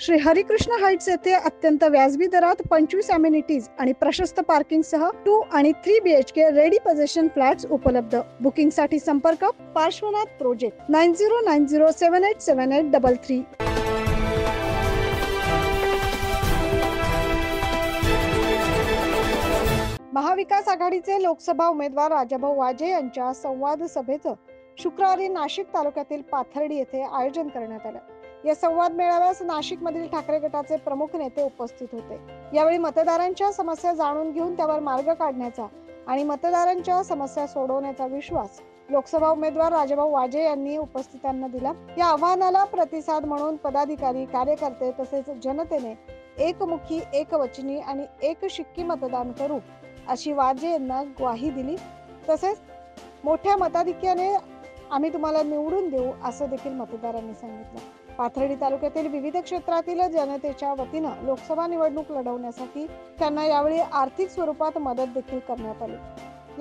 Shri Harikrishna Heights येथे अत्यंत व्याजबी दरात 25 अमेनिटीज आणि प्रशस्त पार्किंग सह 2 आणि 3 BHK रेडी पोझिशन फ्लॅट्स उपलब्ध। बुकिंग साठी संपर्क पार्श्वनाथ प्रोजेक्ट 9090787833। महाविकास आघाडीचे लोकसभा उमेदवार राजाभाऊ वाजे यांच्या संवाद सभेचं शुक्रवारी नाशिक तालुक्यातील पाथर्डी येथे आयोजन करण्यात आलं। या संवाद मेळाव्यास नाशिक मधील ठाकरे गटाचे प्रमुख नेते उपस्थित होते। यावेळी मतदारांच्या समस्या जाणून घेऊन त्यावर मार्ग काढण्याचा आणि मतदारांच्या समस्या सोडवण्याचा विश्वास लोकसभा उमेदवार राजाभाऊ वाजे यांनी उपस्थितांना दिला। या आव्हानाला प्रतिसाद म्हणून पदाधिकारी, कार्यकर्ते तसेच जनतेने एकमुखी, एकवचनी आणि एकशिक्की मतदान करू अशी वाजे यांना ग्वाही दिली। तसेच मोठ्या मताधिक्याने आम्ही तुम्हाला निवडून देऊ असं देखील मतदारांनी सांगितलं। पाथर्डी तालुक्यातील विविध क्षेत्रातील जनतेच्या वतीनं लोकसभा निवडणूक लढवण्यासाठी त्यांना यावेळी आर्थिक स्वरूपात मदत देखील करण्यात आली।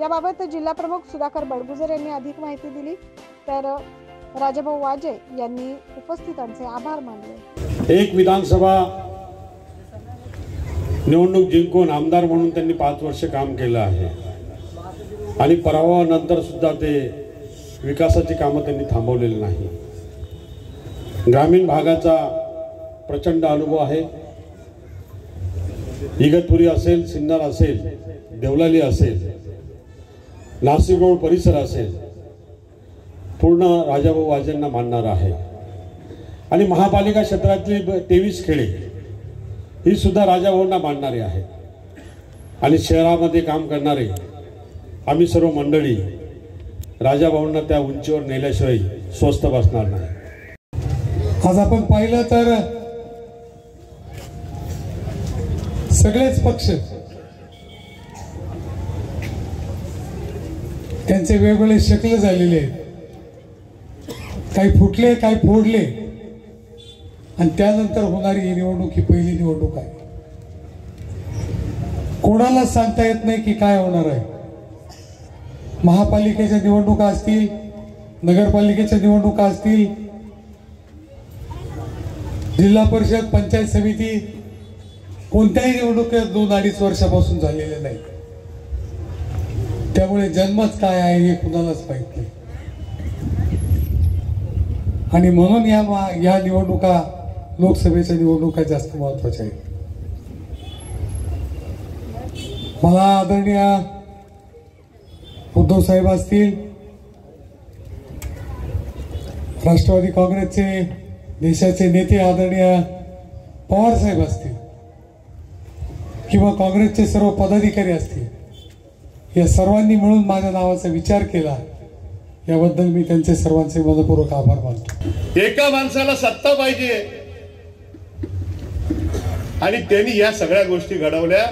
याबाबत जिल्हा प्रमुख सुधाकर बडगुजर यांनी अधिक माहिती दिली, तर राजाभाऊ वाजे यांनी उपस्थितांचे आभार मानले। एक विधानसभा निवडणूक जिंकून आमदार म्हणून त्यांनी 5 वर्ष काम केलं आहे आणि पराभवानंतर सुद्धा ते विकासाची कामं त्यांनी थांबवलेली नाही। ग्रामीण भागाचा प्रचंड अनुभव आहे। इगतपुरी असेल, सिन्नर असेल, देवलाली असेल, नाशिक रोड परिसर असेल, पूर्ण राजाभाऊ वाजेंना मानणार आहे। आणि महापालिका क्षेत्रातली 23 खेडे ही सुद्धा राजाभाऊंना मानणारी आहे। आणि शहरामध्ये काम करणारे आम्ही सर्व मंडळी राजाभाऊंना त्या उंचीवर नेल्याशिवाय स्वस्थ बसणार नाही। आज आपण पाहिलं तर सगळेच पक्ष त्यांचे वेगवेगळे शक्ल झालेले आहेत, काही फुटले, काही फोडले, आणि त्यानंतर होणारी ही निवडणूक ही पहिली निवडणूक आहे। कोणाला सांगता येत नाही की काय होणार आहे। महापालिकेच्या निवडणुका असतील, नगरपालिकेच्या निवडणुका असतील, जिल्हा परिषद, पंचायत समिती, कोणत्याही निवडणुकीत 2-2.5 वर्षापासून झालेले नाही। त्यामुळे जन्मच काय आहे हे कुणालाच माहित नाही। आणि म्हणून या निवडणुका, लोकसभेच्या निवडणुका जास्त महत्वाच्या आहेत। मला आदरणीय उद्धव साहेब असतील, राष्ट्रवादी काँग्रेसचे देशाचे नेते आदरणीय पवार साहेब असतील किंवा काँग्रेसचे सर्व पदाधिकारी असतील, या सर्वांनी मिळून माझ्या नावाचा विचार केला, याबद्दल मी त्यांचे सर्वांचे मनपूर्वक आभार मानतो। एका माणसाला सत्ता पाहिजे आणि त्यांनी या सगळ्या गोष्टी घडवल्या।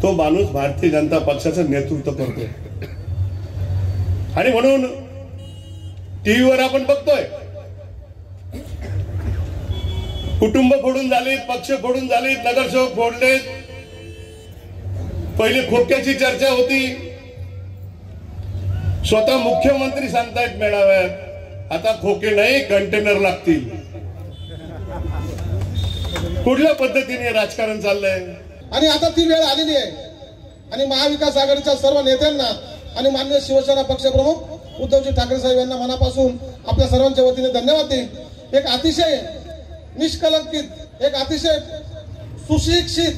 तो माणूस भारतीय जनता पक्षाचं नेतृत्व करतोय आणि म्हणून टीव्हीवर आपण बघतोय कुटुंब फोडून झालीत, पक्ष फोडून झालीत, नगरसेवक फोडलेत। पहिले खोक्याची चर्चा होती, स्वतः मुख्यमंत्री सांगतायत मेळाव्यात आता खोके नाही, कंटेनर लागतील। कुठल्या पद्धतीने राजकारण चाललंय आणि आता ती वेळ आलेली आहे। आणि महाविकास आघाडीच्या सर्व नेत्यांना आणि माननीय शिवसेना पक्षप्रमुख उद्धवजी ठाकरे साहेब यांना मनापासून आपल्या सर्वांच्या वतीने धन्यवाद देईन। एक अतिशय निष्कलंकित, एक अतिशय सुशिक्षित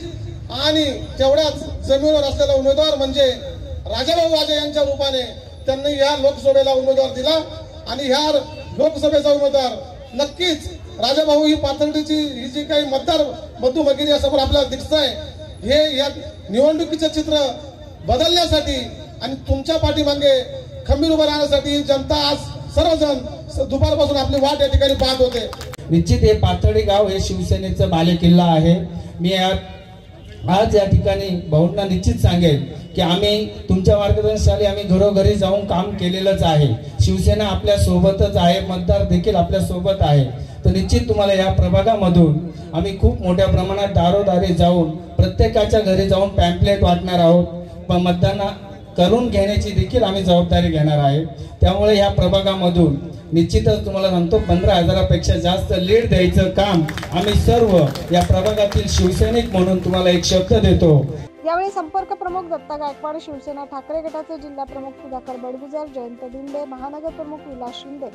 आणि तेवढ्याच जमिनीवर असलेला उमेदवार म्हणजे राजाभाऊ वाजे यांच्या रूपाने त्यांनी या लोकसभेला उमेदवार दिला। आणि ह्या लोकसभेचा उमेदवार नक्कीच राजाभाऊ ही पाथर्डीची ही जी काही मतदार मधुमगिरी समोर आपल्याला दिसत आहे, हे या निवडणुकीचे चित्र बदलण्यासाठी आणि तुमच्या पाठीमागे खंबीर उभं राहण्यासाठी जनता आज सर्वजण दुपारपासून आपली वाट या ठिकाणी पाहत होते। निश्चित हे पाथर्डी गाव हे शिवसेनेचं बालेकिल्ला आहे। मी आज या ठिकाणी भाऊंना निश्चित सांगेल की आम्ही तुमच्या मार्गदर्शनाखाली आम्ही घरोघरी जाऊन काम केलेलंच आहे। शिवसेना आपल्या सोबतच आहे, मतदार देखील आपल्या सोबत आहे। तर निश्चित तुम्हाला या प्रभागामधून आम्ही खूप मोठ्या प्रमाणात दारोदारी जाऊन प्रत्येकाच्या घरी जाऊन पॅम्पलेट वाटणार आहोत, पण मतदान करून घेण्याची देखील आम्ही जबाबदारी घेणार आहे। त्यामुळे या प्रभागामधून निश्चितच तुम्हाला सांगतो 15,000पेक्षा जास्त लीड द्यायचं काम आम्ही सर्व या प्रभागातील शिवसैनिक म्हणून तुम्हाला एक शब्द देतो। यावेळी संपर्क प्रमुख दत्ता गायकवाड, शिवसेना ठाकरे गटाचे जिल्हा प्रमुख सुधाकर बडगुजर, जयंत डिंडे, महानगर प्रमुख विलास शिंदे,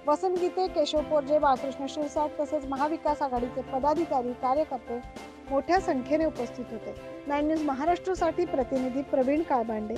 वसंत गीते, केशव पोरजे, बाळकृष्ण शिरसाट तसेच महाविकास आघाडीचे पदाधिकारी, कार्यकर्ते मोठ्या संख्येने उपस्थित होते। 9 न्यूज महाराष्ट्रसाठी प्रतिनिधी प्रवीण काळबांडे।